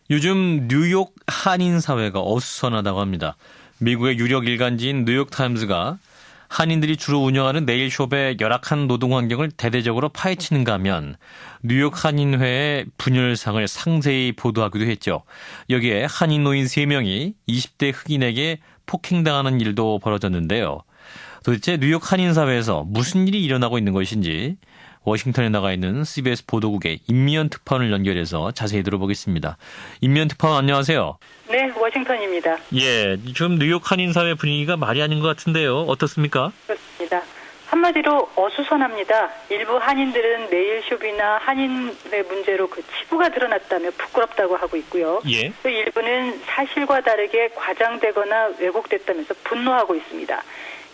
요즘 뉴욕 한인 사회가 어수선하다고 합니다. 미국의 유력 일간지인 뉴욕타임즈가 한인들이 주로 운영하는 네일숍의 열악한 노동 환경을 대대적으로 파헤치는가 하면 뉴욕 한인회의 분열상을 상세히 보도하기도 했죠. 여기에 한인 노인 3명이 20대 흑인에게 폭행당하는 일도 벌어졌는데요. 도대체 뉴욕 한인 사회에서 무슨 일이 일어나고 있는 것인지 워싱턴에 나가 있는 CBS 보도국의 임미연 특파원을 연결해서 자세히 들어보겠습니다. 임미연 특파원 안녕하세요. 네, 워싱턴입니다. 예, 지금 뉴욕 한인 사회 분위기가 말이 아닌 것 같은데요. 어떻습니까? 그렇습니다. 한마디로 어수선합니다. 일부 한인들은 네일숍이나 한인회 문제로 그 치부가 드러났다며 부끄럽다고 하고 있고요. 예. 또 일부는 사실과 다르게 과장되거나 왜곡됐다면서 분노하고 있습니다.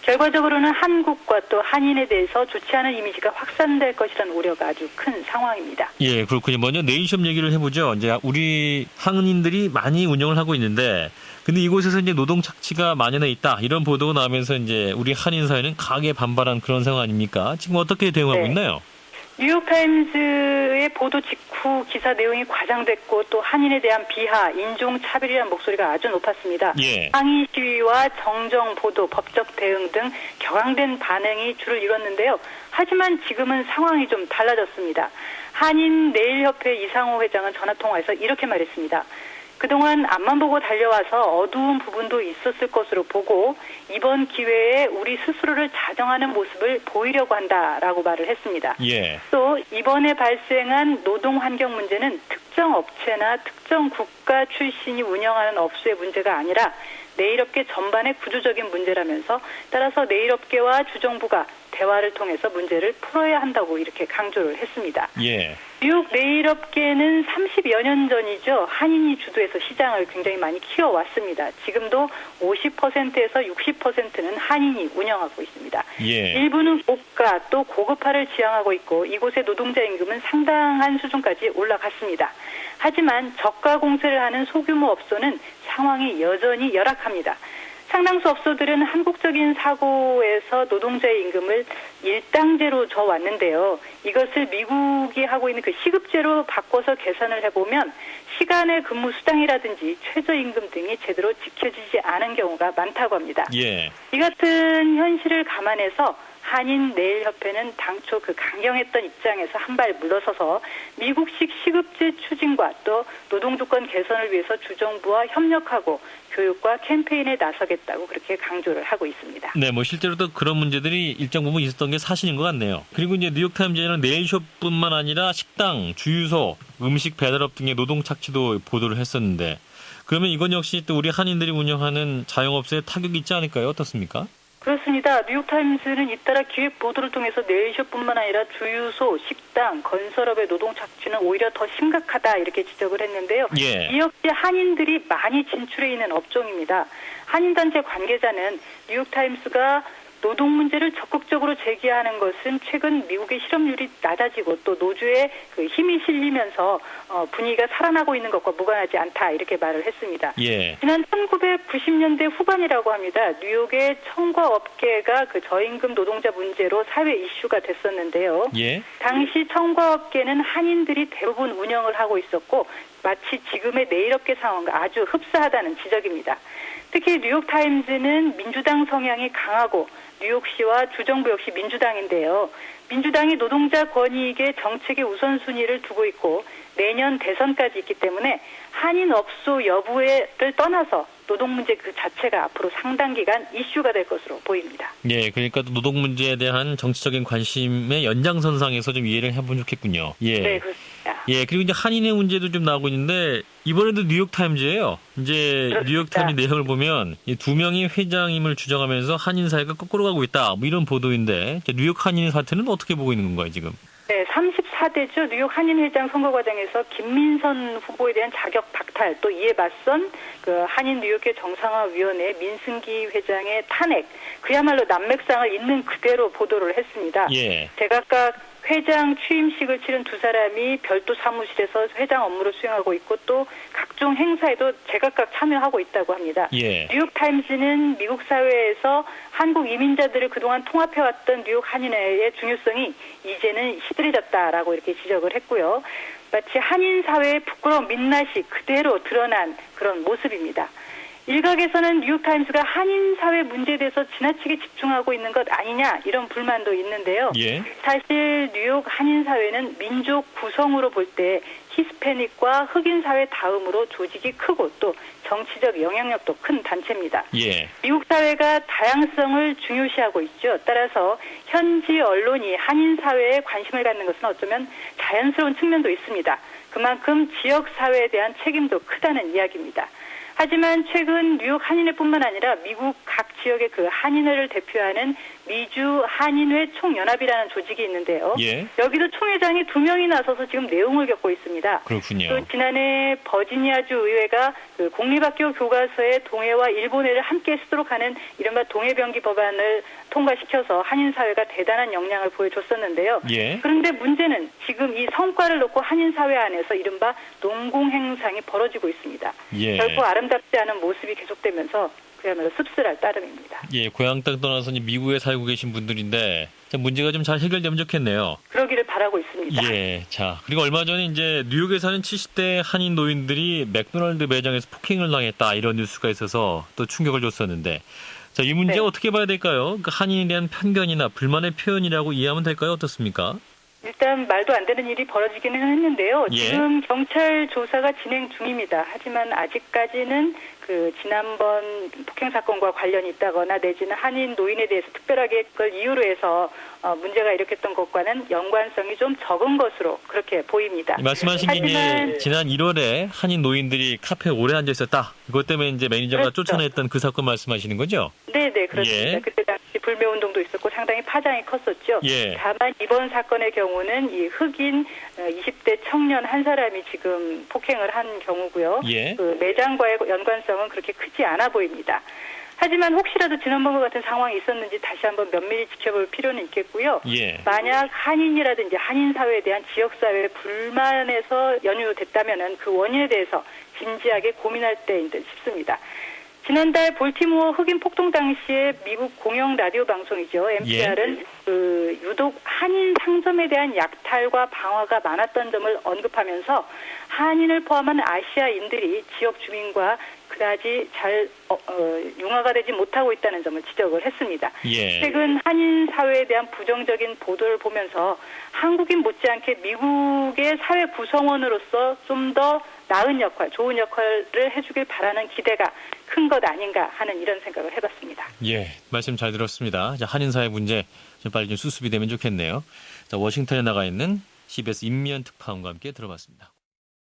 결과적으로는 한국과 또 한인에 대해서 좋지 않은 이미지가 확산될 것이라는 우려가 아주 큰 상황입니다. 예, 그렇군요. 먼저 네일숍 얘기를 해보죠. 이제 우리 한인들이 많이 운영을 하고 있는데, 근데 이곳에서 이제 노동 착취가 만연해 있다 이런 보도가 나오면서 이제 우리 한인 사회는 강하게 반발한 그런 상황 아닙니까? 지금 어떻게 대응하고 있나요? 뉴욕타임즈의 보도 직후 기사 내용이 과장됐고 또 한인에 대한 비하, 인종차별이라는 목소리가 아주 높았습니다. 예. 항의 시위와 정정 보도, 법적 대응 등 격앙된 반응이 주를 이뤘는데요. 하지만 지금은 상황이 좀 달라졌습니다. 한인 네일협회 이상호 회장은 전화통화에서 이렇게 말했습니다. 그동안 앞만 보고 달려와서 어두운 부분도 있었을 것으로 보고 이번 기회에 우리 스스로를 자정하는 모습을 보이려고 한다라고 말을 했습니다. 예. 또 이번에 발생한 노동 환경 문제는 특정 업체나 특정 국가 출신이 운영하는 업소의 문제가 아니라 네일업계 전반의 구조적인 문제라면서 따라서 네일업계와 주정부가 대화를 통해서 문제를 풀어야 한다고 이렇게 강조를 했습니다. 예. 뉴욕 네일업계는 30여 년 전이죠. 한인이 주도해서 시장을 굉장히 많이 키워왔습니다. 지금도 50%에서 60%는 한인이 운영하고 있습니다. 예. 일부는 고가 또 고급화를 지향하고 있고 이곳의 노동자 임금은 상당한 수준까지 올라갔습니다. 하지만 저가 공세를 하는 소규모 업소는 상황이 여전히 열악합니다. 상당수 업소들은 한국적인 사고에서 노동자의 임금을 일당제로 줘왔는데요. 이것을 미국이 하고 있는 그 시급제로 바꿔서 계산을 해보면 시간의 근무 수당이라든지 최저임금 등이 제대로 지켜지지 않은 경우가 많다고 합니다. 예. 이 같은 현실을 감안해서 한인 네일협회는 당초 그 강경했던 입장에서 한 발 물러서서 미국식 시급제 추진과 또 노동조건 개선을 위해서 주정부와 협력하고 교육과 캠페인에 나서겠다고 그렇게 강조를 하고 있습니다. 네, 뭐 실제로도 그런 문제들이 일정 부분 있었던 게 사실인 것 같네요. 그리고 이제 뉴욕타임즈에는 네일숍뿐만 아니라 식당, 주유소, 음식 배달업 등의 노동 착취도 보도를 했었는데 그러면 이건 역시 또 우리 한인들이 운영하는 자영업소에 타격이 있지 않을까요? 어떻습니까? 그렇습니다. 뉴욕타임스는 잇따라 기획 보도를 통해서 네일숍뿐만 아니라 주유소, 식당, 건설업의 노동 착취는 오히려 더 심각하다 이렇게 지적을 했는데요. 예. 이 역시 한인들이 많이 진출해 있는 업종입니다. 한인단체 관계자는 뉴욕타임스가 노동 문제를 적극적으로 제기하는 것은 최근 미국의 실업률이 낮아지고 또 노조의 그 힘이 실리면서 분위기가 살아나고 있는 것과 무관하지 않다 이렇게 말을 했습니다. 예. 지난 1990년대 후반이라고 합니다. 뉴욕의 청과업계가 그 저임금 노동자 문제로 사회 이슈가 됐었는데요. 예. 당시 청과업계는 한인들이 대부분 운영을 하고 있었고 마치 지금의 네일업계 상황과 아주 흡사하다는 지적입니다. 특히 뉴욕타임즈는 민주당 성향이 강하고 뉴욕시와 주정부 역시 민주당인데요. 민주당이 노동자 권익의 정책의 우선순위를 두고 있고 내년 대선까지 있기 때문에 한인 업소 여부를 떠나서 노동 문제 그 자체가 앞으로 상당 기간 이슈가 될 것으로 보입니다. 예, 그러니까 노동 문제에 대한 정치적인 관심의 연장선상에서 좀 이해를 해보면 좋겠군요. 예. 네, 그렇습니다. 예, 그리고 이제 한인의 문제도 좀 나오고 있는데 이번에도 뉴욕타임즈예요. 이제 그렇습니다. 뉴욕타임즈 내용을 보면 이 2명이 회장임을 주장하면서 한인 사회가 거꾸로 가고 있다. 뭐 이런 보도인데 뉴욕 한인 사태는 어떻게 보고 있는 건가요, 지금? 네, 34대죠. 뉴욕 한인회장 선거 과정에서 김민선 후보에 대한 자격 박탈, 또 이에 맞선 그 한인 뉴욕계 정상화위원회 민승기 회장의 탄핵, 그야말로 난맥상을 있는 그대로 보도를 했습니다. 예. 제각각 회장 취임식을 치른 두 사람이 별도 사무실에서 회장 업무를 수행하고 있고 또 각종 행사에도 제각각 참여하고 있다고 합니다. 예. 뉴욕타임즈는 미국 사회에서 한국 이민자들을 그동안 통합해왔던 뉴욕 한인회의 중요성이 이제는 시들해졌다라고 이렇게 지적을 했고요. 마치 한인 사회의 부끄러운 민낯이 그대로 드러난 그런 모습입니다. 일각에서는 뉴욕타임스가 한인 사회 문제에 대해서 지나치게 집중하고 있는 것 아니냐 이런 불만도 있는데요. 예. 사실 뉴욕 한인 사회는 민족 구성으로 볼 때 히스패닉과 흑인 사회 다음으로 조직이 크고 또 정치적 영향력도 큰 단체입니다. 예. 미국 사회가 다양성을 중요시하고 있죠. 따라서 현지 언론이 한인 사회에 관심을 갖는 것은 어쩌면 자연스러운 측면도 있습니다. 그만큼 지역 사회에 대한 책임도 크다는 이야기입니다. 하지만 최근 뉴욕 한인회뿐만 아니라 미국 각 지역의 그 한인회를 대표하는 미주 한인회 총연합이라는 조직이 있는데요. 예. 여기도 총회장이 2명이 나서서 지금 내용을 겪고 있습니다. 그렇군요. 또 지난해 버지니아주 의회가 그 공립학교 교과서의 동해와 일본어를 함께 쓰도록 하는 이른바 동해병기 법안을 통과시켜서 한인 사회가 대단한 역량을 보여줬었는데요. 예. 그런데 문제는 지금 이 성과를 놓고 한인 사회 안에서 이른바 농공행상이 벌어지고 있습니다. 예. 결코 아름답지 않은 모습이 계속되면서 그야말로 씁쓸할 따름입니다. 예, 고향 땅 떠나서 이제 미국에 살고 계신 분들인데 문제가 좀 잘 해결되면 좋겠네요. 그러기를 바라고 있습니다. 예, 자 그리고 얼마 전에 이제 뉴욕에 사는 70대 한인 노인들이 맥도날드 매장에서 폭행을 당했다 이런 뉴스가 있어서 또 충격을 줬었는데, 자 이 문제 네. 어떻게 봐야 될까요? 그 한인에 대한 편견이나 불만의 표현이라고 이해하면 될까요? 어떻습니까? 일단 말도 안 되는 일이 벌어지기는 했는데요. 예. 지금 경찰 조사가 진행 중입니다. 하지만 아직까지는 그 지난번 폭행 사건과 관련이 있다거나 내지는 한인 노인에 대해서 특별하게 그걸 이유로 해서 문제가 일으켰던 것과는 연관성이 좀 적은 것으로 그렇게 보입니다. 말씀하신 게 이제 지난 1월에 한인 노인들이 카페에 오래 앉아 있었다. 이것 때문에 이제 매니저가 그렇죠. 쫓아냈던 그 사건 말씀하시는 거죠? 네네, 그렇습니다. 예. 그때 당시 불매운동도 있었고 상당히 파장이 컸었죠. 예. 다만 이번 사건의 경우는 이 흑인 20대 청년 한 사람이 지금 폭행을 한 경우고요. 예. 그 매장과의 연관성은 그렇게 크지 않아 보입니다. 하지만 혹시라도 지난번과 같은 상황이 있었는지 다시 한번 면밀히 지켜볼 필요는 있겠고요. 예. 만약 한인이라든지 한인 사회에 대한 지역사회의 불만에서 연유됐다면 그 원인에 대해서 진지하게 고민할 때인 듯 싶습니다. 지난달 볼티모어 흑인 폭동 당시에 미국 공영 라디오 방송이죠. NPR은 그 유독 한인 상점에 대한 약탈과 방화가 많았던 점을 언급하면서 한인을 포함한 아시아인들이 지역 주민과 그다지 잘 융화가 되지 못하고 있다는 점을 지적을 했습니다. 예. 최근 한인 사회에 대한 부정적인 보도를 보면서 한국인 못지않게 미국의 사회 구성원으로서 좀 더 나은 역할, 좋은 역할을 해주길 바라는 기대가 큰 것 아닌가 하는 이런 생각을 해봤습니다. 예, 말씀 잘 들었습니다. 자, 한인사회 문제 좀 빨리 좀 수습이 되면 좋겠네요. 자, 워싱턴에 나가 있는 CBS 임미연 특파원과 함께 들어봤습니다.